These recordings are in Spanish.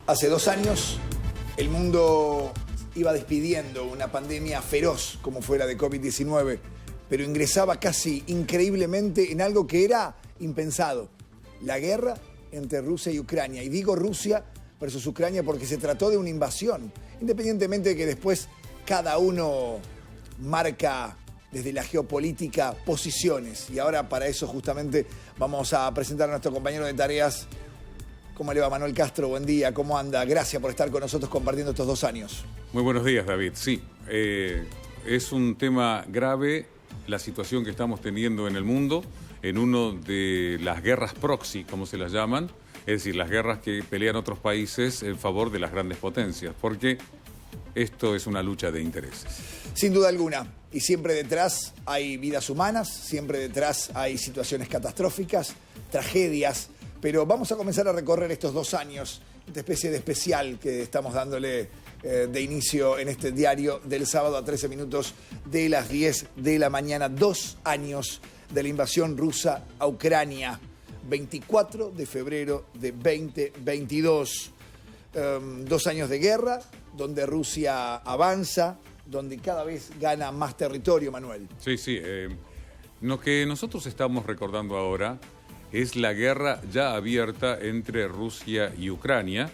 Hace 2 años el mundo iba despidiendo una pandemia feroz como fue la de COVID-19, pero ingresaba casi increíblemente en algo que era impensado, la guerra entre Rusia y Ucrania. Y digo Rusia versus Ucrania porque se trató de una invasión, independientemente de que después cada uno marca desde la geopolítica posiciones. Y ahora para eso justamente vamos a presentar a nuestro compañero de tareas. ¿Cómo le va, Manuel Castro? Buen día, ¿cómo anda? Gracias por estar con nosotros compartiendo estos 2 años. Muy buenos días, David. Sí, es un tema grave la situación que estamos teniendo en el mundo, en uno de las guerras proxy, como se las llaman, es decir, las guerras que pelean otros países en favor de las grandes potencias, porque esto es una lucha de intereses. Sin duda alguna, y siempre detrás hay vidas humanas, siempre detrás hay situaciones catastróficas, tragedias. Pero vamos a comenzar a recorrer estos 2 años, esta especie de especial que estamos dándole de inicio en este diario del sábado a 13 minutos de las 10 de la mañana. 2 años de la invasión rusa a Ucrania, 24 de febrero de 2022. 2 años de guerra, donde Rusia avanza, donde cada vez gana más territorio, Manuel. Sí. Lo que nosotros estamos recordando ahora es la guerra ya abierta entre Rusia y Ucrania,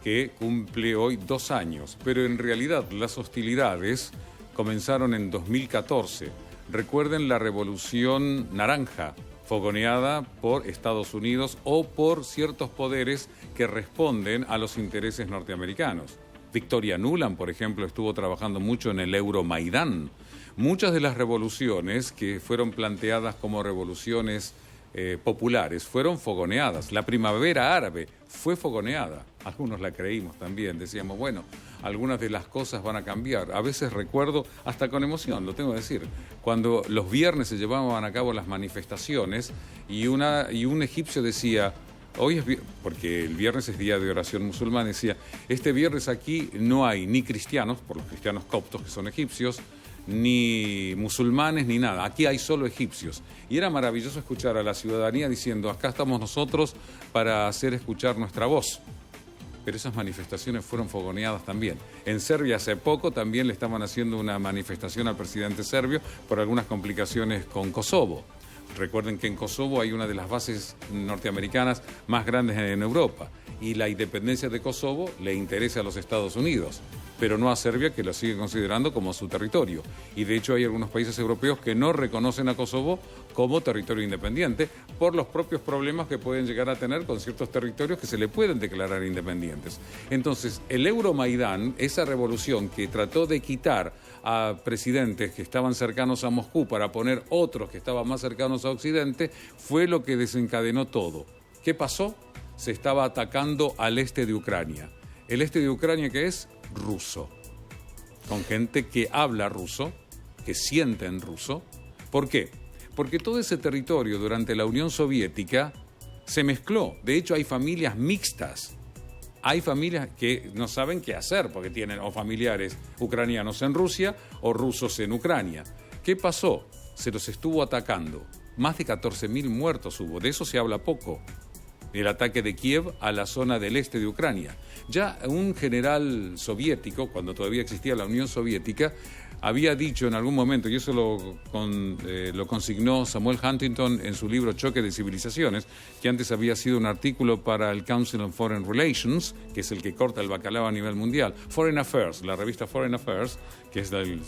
que cumple hoy 2 años. Pero en realidad las hostilidades comenzaron en 2014. Recuerden la Revolución Naranja, fogoneada por Estados Unidos o por ciertos poderes que responden a los intereses norteamericanos. Victoria Nuland, por ejemplo, estuvo trabajando mucho en el Euromaidán. Muchas de las revoluciones que fueron planteadas como revoluciones populares fueron fogoneadas. La primavera árabe fue fogoneada. Algunos la creímos también. Decíamos, bueno, algunas de las cosas van a cambiar. A veces recuerdo, hasta con emoción, lo tengo que decir, cuando los viernes se llevaban a cabo las manifestaciones y un egipcio decía, hoy es porque el viernes es día de oración musulmán, decía, este viernes aquí no hay ni cristianos, por los cristianos coptos que son egipcios, ni musulmanes, ni nada. Aquí hay solo egipcios. Y era maravilloso escuchar a la ciudadanía diciendo, acá estamos nosotros para hacer escuchar nuestra voz. Pero esas manifestaciones fueron fogoneadas también. En Serbia hace poco también le estaban haciendo una manifestación al presidente serbio por algunas complicaciones con Kosovo. Recuerden que en Kosovo hay una de las bases norteamericanas más grandes en Europa. Y la independencia de Kosovo le interesa a los Estados Unidos, pero no a Serbia, que lo sigue considerando como su territorio. Y de hecho hay algunos países europeos que no reconocen a Kosovo como territorio independiente por los propios problemas que pueden llegar a tener con ciertos territorios que se le pueden declarar independientes. Entonces, el Euromaidán, esa revolución que trató de quitar a presidentes que estaban cercanos a Moscú para poner otros que estaban más cercanos a Occidente, fue lo que desencadenó todo. ¿Qué pasó? Se estaba atacando al este de Ucrania. El este de Ucrania, ¿qué es? Ruso. Con gente que habla ruso, que siente en ruso. ¿Por qué? Porque todo ese territorio durante la Unión Soviética se mezcló. De hecho, hay familias mixtas. Hay familias que no saben qué hacer porque tienen o familiares ucranianos en Rusia o rusos en Ucrania. ¿Qué pasó? Se los estuvo atacando. Más de 14.000 muertos hubo. De eso se habla poco. El ataque de Kiev a la zona del este de Ucrania. Ya un general soviético, cuando todavía existía la Unión Soviética, había dicho en algún momento, y eso lo consignó Samuel Huntington en su libro Choque de Civilizaciones, que antes había sido un artículo para el Council on Foreign Relations, que es el que corta el bacalao a nivel mundial, Foreign Affairs, la revista Foreign Affairs, que es del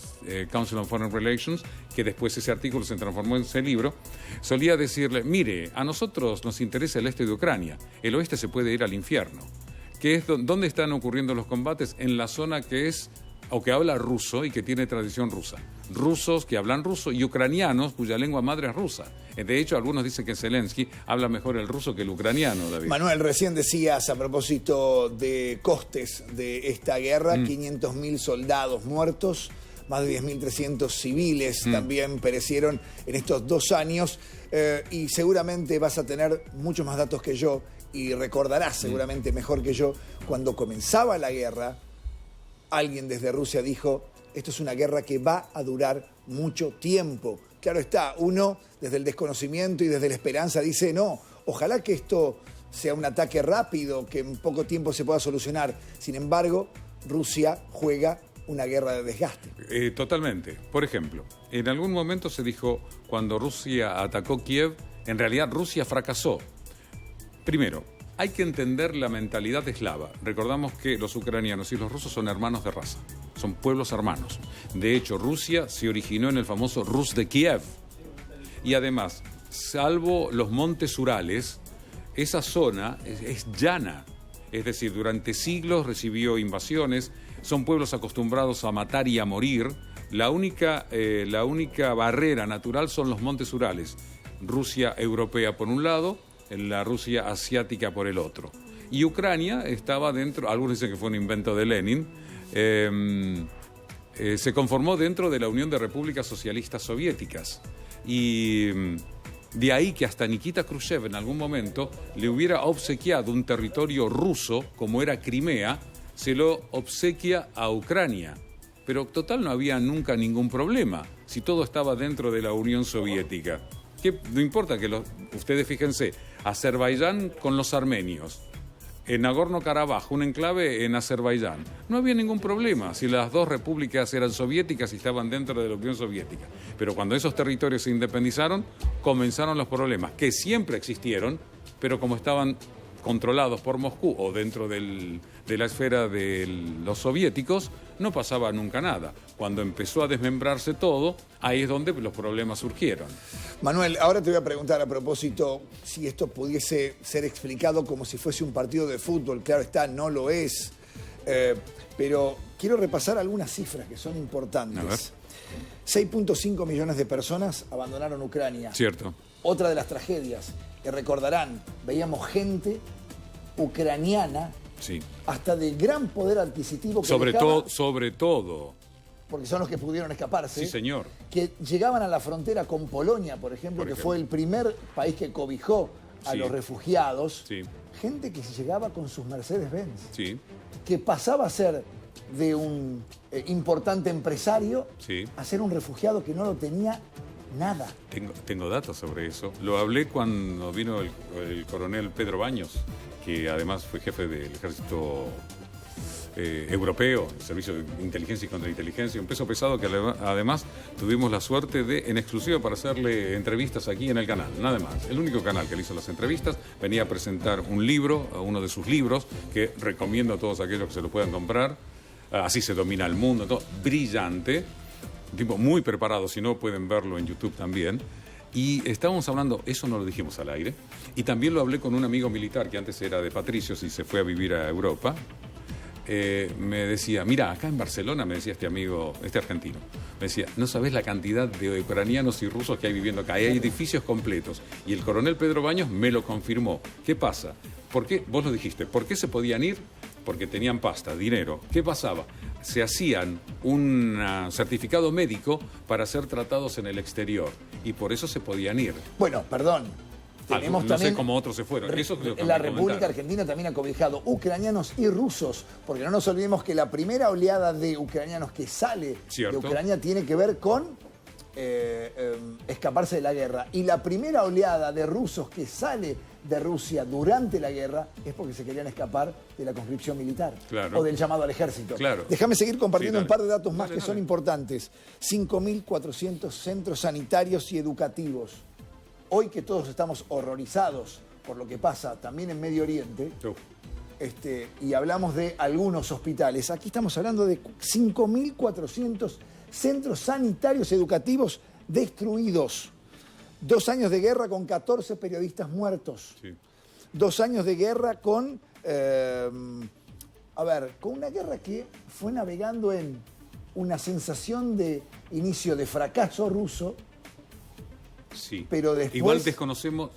Council on Foreign Relations, que después ese artículo se transformó en ese libro, solía decirle, mire, a nosotros nos interesa el este de Ucrania, el oeste se puede ir al infierno. ¿Qué es ¿Dónde están ocurriendo los combates? En la zona que es o que habla ruso y que tiene tradición rusa. Rusos que hablan ruso y ucranianos cuya lengua madre es rusa. De hecho, algunos dicen que Zelensky habla mejor el ruso que el ucraniano, David. Manuel, recién decías a propósito de costes de esta guerra, 500.000 soldados muertos, más de 10.300 civiles también perecieron en estos 2 años y seguramente vas a tener muchos más datos que yo y recordarás seguramente mejor que yo cuando comenzaba la guerra. Alguien desde Rusia dijo, esto es una guerra que va a durar mucho tiempo. Claro está, uno desde el desconocimiento y desde la esperanza dice, no, ojalá que esto sea un ataque rápido, que en poco tiempo se pueda solucionar. Sin embargo, Rusia juega una guerra de desgaste. Totalmente. Por ejemplo, en algún momento se dijo, cuando Rusia atacó Kiev, en realidad Rusia fracasó. Primero, hay que entender la mentalidad eslava. Recordamos que los ucranianos y los rusos son hermanos de raza, son pueblos hermanos. De hecho, Rusia se originó en el famoso Rus de Kiev. Y además, salvo los montes Urales, esa zona es llana. Es decir, durante siglos recibió invasiones, son pueblos acostumbrados a matar y a morir. La única barrera natural son los montes Urales. Rusia europea por un lado, la Rusia asiática por el otro. Y Ucrania estaba dentro, algunos dicen que fue un invento de Lenin, se conformó dentro de la Unión de Repúblicas Socialistas Soviéticas. Y de ahí que hasta Nikita Khrushchev en algún momento le hubiera obsequiado un territorio ruso, como era Crimea, se lo obsequia a Ucrania. Pero total no había nunca ningún problema, si todo estaba dentro de la Unión Soviética. No importa que ustedes fíjense, Azerbaiyán con los armenios, en Nagorno-Karabaj, un enclave en Azerbaiyán. No había ningún problema si las dos repúblicas eran soviéticas y estaban dentro de la Unión Soviética. Pero cuando esos territorios se independizaron, comenzaron los problemas, que siempre existieron, pero como estaban controlados por Moscú o dentro de la esfera de los soviéticos, no pasaba nunca nada. Cuando empezó a desmembrarse todo, ahí es donde los problemas surgieron. Manuel, ahora te voy a preguntar a propósito si esto pudiese ser explicado como si fuese un partido de fútbol. Claro está, no lo es. Pero quiero repasar algunas cifras que son importantes. A ver. 6.5 millones de personas abandonaron Ucrania. Cierto. Otra de las tragedias que recordarán, veíamos gente ucraniana, sí, hasta de gran poder adquisitivo que sobre todo, porque son los que pudieron escaparse. Sí, señor. Que llegaban a la frontera con Polonia, por ejemplo, que fue el primer país que cobijó a los refugiados. Sí. Gente que se llegaba con sus Mercedes-Benz. Sí. Que pasaba a ser de un importante empresario a ser un refugiado que no lo tenía nada. Tengo datos sobre eso. Lo hablé cuando vino el coronel Pedro Baños, que además fue jefe del ejército europeo, el servicio de inteligencia y contrainteligencia, un peso pesado que además tuvimos la suerte de, en exclusiva, para hacerle entrevistas aquí en el canal, nada más. El único canal que le hizo las entrevistas. Venía a presentar un libro, uno de sus libros, que recomiendo a todos aquellos que se lo puedan comprar. Así se domina el mundo, todo brillante. Un tipo muy preparado, si no pueden verlo en YouTube también. Y estábamos hablando, eso no lo dijimos al aire, y también lo hablé con un amigo militar que antes era de Patricios y se fue a vivir a Europa. Me decía, mira, acá en Barcelona, me decía este amigo, este argentino, me decía, no sabés la cantidad de ucranianos y rusos que hay viviendo acá, hay edificios completos. Y el coronel Pedro Baños me lo confirmó. ¿Qué pasa? ¿Por qué? Vos lo dijiste, ¿por qué se podían ir? Porque tenían pasta, dinero. ¿Qué pasaba? Se hacían un certificado médico para ser tratados en el exterior y por eso se podían ir. Bueno, perdón. Tenemos no también, sé cómo otros se fueron. Eso es lo que la República Argentina también ha cobijado ucranianos y rusos, porque no nos olvidemos que la primera oleada de ucranianos que sale de Ucrania tiene que ver con escaparse de la guerra. Y la primera oleada de rusos que sale de Rusia durante la guerra es porque se querían escapar de la conscripción militar o del llamado al ejército. Claro. Déjame seguir compartiendo un par de datos más que son importantes. 5.400 centros sanitarios y educativos. Hoy que todos estamos horrorizados por lo que pasa también en Medio Oriente, y hablamos de algunos hospitales, aquí estamos hablando de 5.400 centros sanitarios educativos destruidos. 2 años de guerra con 14 periodistas muertos. Sí. 2 años de guerra con una guerra que fue navegando en una sensación de inicio de fracaso ruso. Sí, pero después... Igual desconocemos,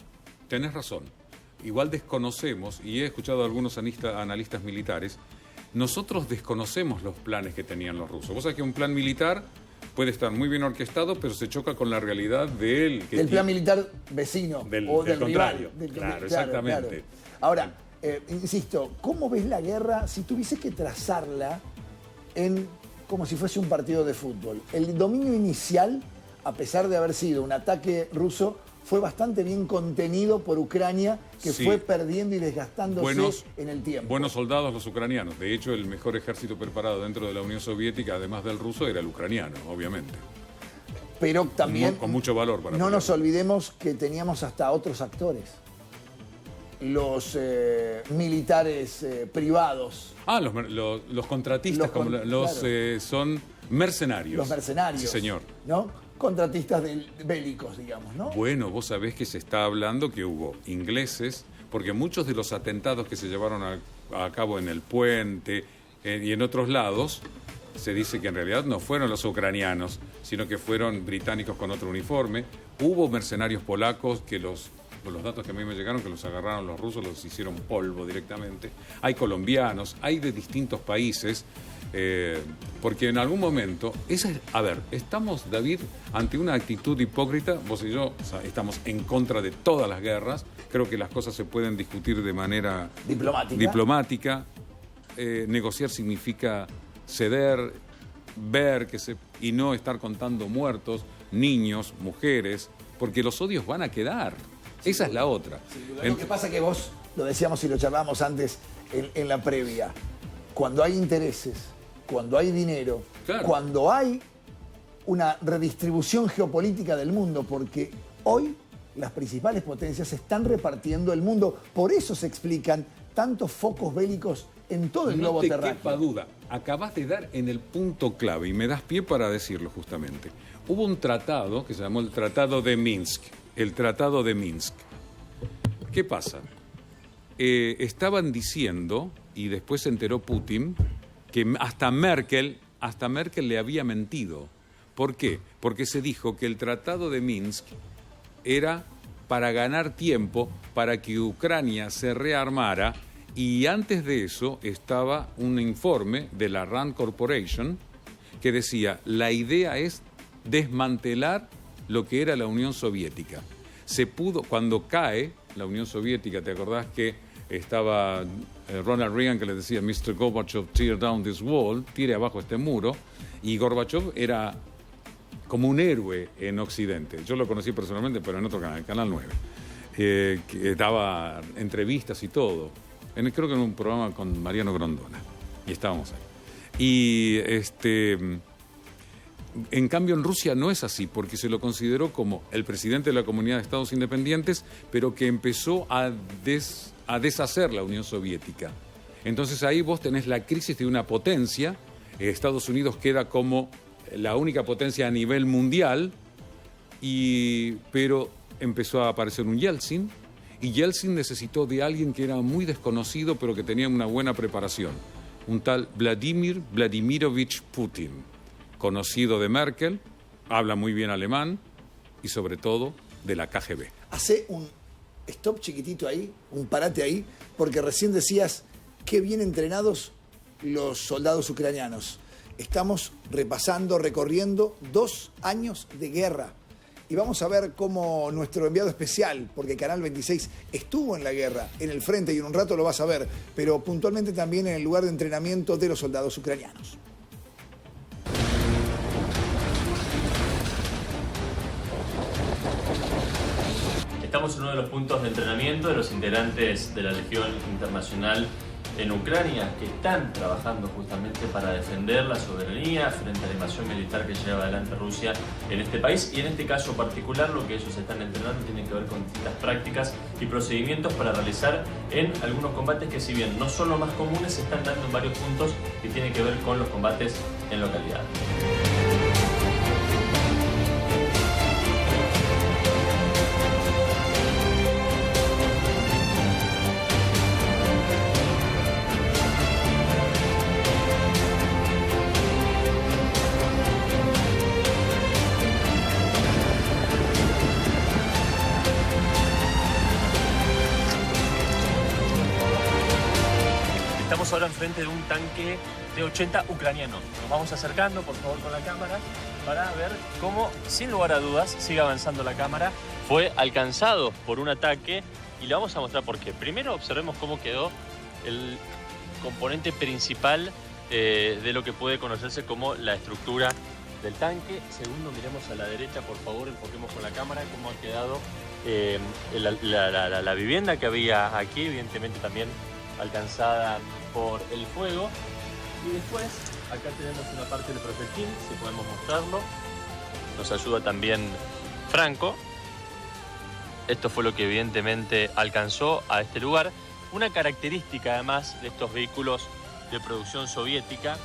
tenés razón, igual desconocemos, y he escuchado a algunos analistas militares, nosotros desconocemos los planes que tenían los rusos. Vos sabés que un plan militar puede estar muy bien orquestado, pero se choca con la realidad del plan militar vecino o del contrario. Rival. Claro, exactamente. Claro. Ahora, insisto, ¿cómo ves la guerra si tuviese que trazarla como si fuese un partido de fútbol? El dominio inicial, a pesar de haber sido un ataque ruso fue bastante bien contenido por Ucrania, que Sí. fue perdiendo y desgastándose en el tiempo. Buenos soldados los ucranianos. De hecho, el mejor ejército preparado dentro de la Unión Soviética, además del ruso, era el ucraniano, obviamente. Pero también Con mucho valor para no pelear. nos olvidemos que teníamos hasta otros actores. Los militares privados. Ah, los contratistas, Claro. son mercenarios. Los mercenarios. Sí, señor. ¿No? Contratistas bélicos, digamos, ¿no? Bueno, vos sabés que se está hablando que hubo ingleses, porque muchos de los atentados que se llevaron a cabo en el puente y en otros lados, se dice que en realidad no fueron los ucranianos, sino que fueron británicos con otro uniforme. Hubo mercenarios polacos que por los datos que a mí me llegaron, que los agarraron los rusos, los hicieron polvo directamente. Hay colombianos, hay de distintos países, porque en algún momento, estamos, David, ante una actitud hipócrita. Vos y yo, o sea, estamos en contra de todas las guerras. Creo que las cosas se pueden discutir de manera diplomática. Negociar significa ceder, ver y no estar contando muertos, niños, mujeres, porque los odios van a quedar. Esa es la otra. Lo que pasa que vos, lo decíamos y lo charlábamos antes en la previa, cuando hay intereses, cuando hay dinero, Claro. cuando hay una redistribución geopolítica del mundo, porque hoy las principales potencias se están repartiendo el mundo, por eso se explican tantos focos bélicos en todo el globo No te terráqueo. quepa duda. Acabas de dar en el punto clave y me das pie para decirlo justamente. Hubo un tratado que se llamó el Tratado de Minsk. El Tratado de Minsk. ¿Qué pasa? Estaban diciendo, y después se enteró Putin, que hasta Merkel le había mentido. ¿Por qué? Porque se dijo que el Tratado de Minsk era para ganar tiempo, para que Ucrania se rearmara, y antes de eso estaba un informe de la Rand Corporation que decía, la idea es desmantelar lo que era la Unión Soviética. Cuando cae la Unión Soviética, ¿te acordás que estaba Ronald Reagan que le decía, Mr. Gorbachev, tear down this wall, tire abajo este muro, y Gorbachev era como un héroe en Occidente. Yo lo conocí personalmente, pero en otro canal, Canal 9, que daba entrevistas y todo. Creo que en un programa con Mariano Grondona, y estábamos ahí. Y en cambio en Rusia no es así, porque se lo consideró como el presidente de la Comunidad de Estados Independientes, pero que empezó a deshacer la Unión Soviética. Entonces ahí vos tenés la crisis de una potencia. Estados Unidos queda como la única potencia a nivel mundial, pero empezó a aparecer un Yeltsin, y Yeltsin necesitó de alguien que era muy desconocido, pero que tenía una buena preparación. Un tal Vladimir Vladimirovich Putin, conocido de Merkel, habla muy bien alemán y sobre todo de la KGB. Hace un stop chiquitito ahí, un parate ahí, porque recién decías qué bien entrenados los soldados ucranianos. Estamos recorriendo 2 años de guerra. Y vamos a ver cómo nuestro enviado especial, porque Canal 26 estuvo en la guerra, en el frente, y en un rato lo vas a ver, pero puntualmente también en el lugar de entrenamiento de los soldados ucranianos. Estamos en uno de los puntos de entrenamiento de los integrantes de la Legión Internacional en Ucrania, que están trabajando justamente para defender la soberanía frente a la invasión militar que lleva adelante Rusia en este país. Y en este caso particular, lo que ellos están entrenando tiene que ver con distintas prácticas y procedimientos para realizar en algunos combates que, si bien no son los más comunes, se están dando en varios puntos que tienen que ver con los combates en localidad. Estamos ahora enfrente de un tanque T-80 ucraniano. Nos vamos acercando, por favor, con la cámara para ver cómo, sin lugar a dudas, sigue avanzando la cámara. Fue alcanzado por un ataque y le vamos a mostrar por qué. Primero observemos cómo quedó el componente principal de lo que puede conocerse como la estructura del tanque. Segundo, miremos a la derecha, por favor, enfoquemos con la cámara cómo ha quedado la vivienda que había aquí, evidentemente también alcanzada por el fuego. Y después acá tenemos una parte del proyectil, si podemos mostrarlo. Nos ayuda también Franco. Esto fue lo que evidentemente alcanzó a este lugar. Una característica además de estos vehículos de producción soviética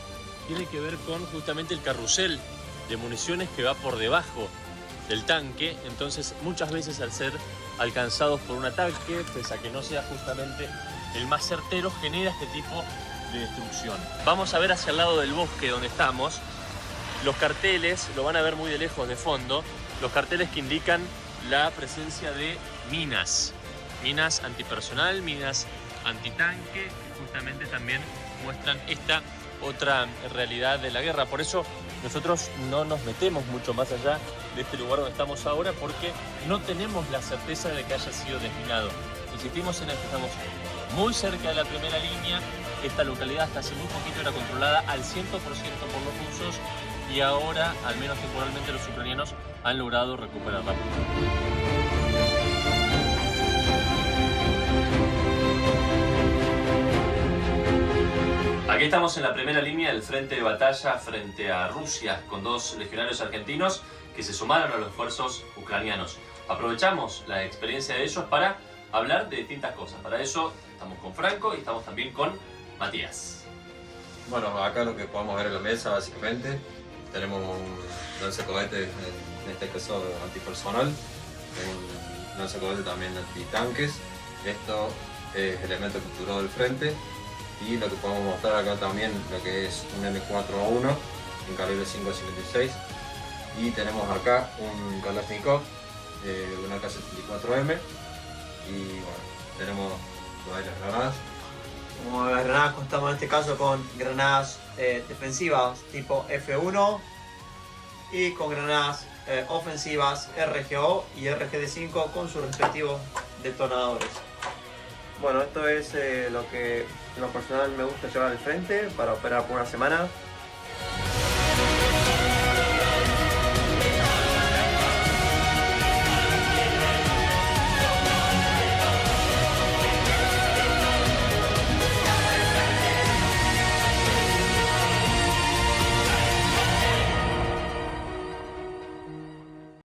tiene que ver con justamente el carrusel de municiones que va por debajo del tanque. Entonces muchas veces al ser alcanzados por un ataque, pese a que no sea justamente el más certero, genera este tipo de destrucción. Vamos a ver hacia el lado del bosque donde estamos los carteles, lo van a ver muy de lejos de fondo, los carteles que indican la presencia de minas antipersonal, minas antitanque, que justamente también muestran esta otra realidad de la guerra. Por eso nosotros no nos metemos mucho más allá de este lugar donde estamos ahora, porque no tenemos la certeza de que haya sido desminado. Insistimos en esto, estamos muy cerca de la primera línea. Esta localidad hasta hace muy poquito era controlada al 100% por los rusos y ahora, al menos temporalmente, los ucranianos han logrado recuperarla. Aquí estamos en la primera línea del frente de batalla frente a Rusia, con 2 legionarios argentinos que se sumaron a los esfuerzos ucranianos. Aprovechamos la experiencia de ellos para hablar de distintas cosas. Para eso estamos con Franco y estamos también con Matías. Bueno, acá lo que podemos ver en la mesa básicamente, tenemos un lanzacohete, en este caso antipersonal, un lanzacohete también antitanques. Esto es elemento capturado del frente. Y lo que podemos mostrar acá también, lo que es un M4A1 en calibre 5.56, y tenemos acá un Kalashnikov, una K-74M, y bueno, tenemos varias granadas. Como las granadas contamos en este caso con granadas defensivas tipo F1 y con granadas ofensivas RGO y RGD5 con sus respectivos detonadores. Bueno, esto es lo que en lo personal me gusta llevar al frente para operar por una semana.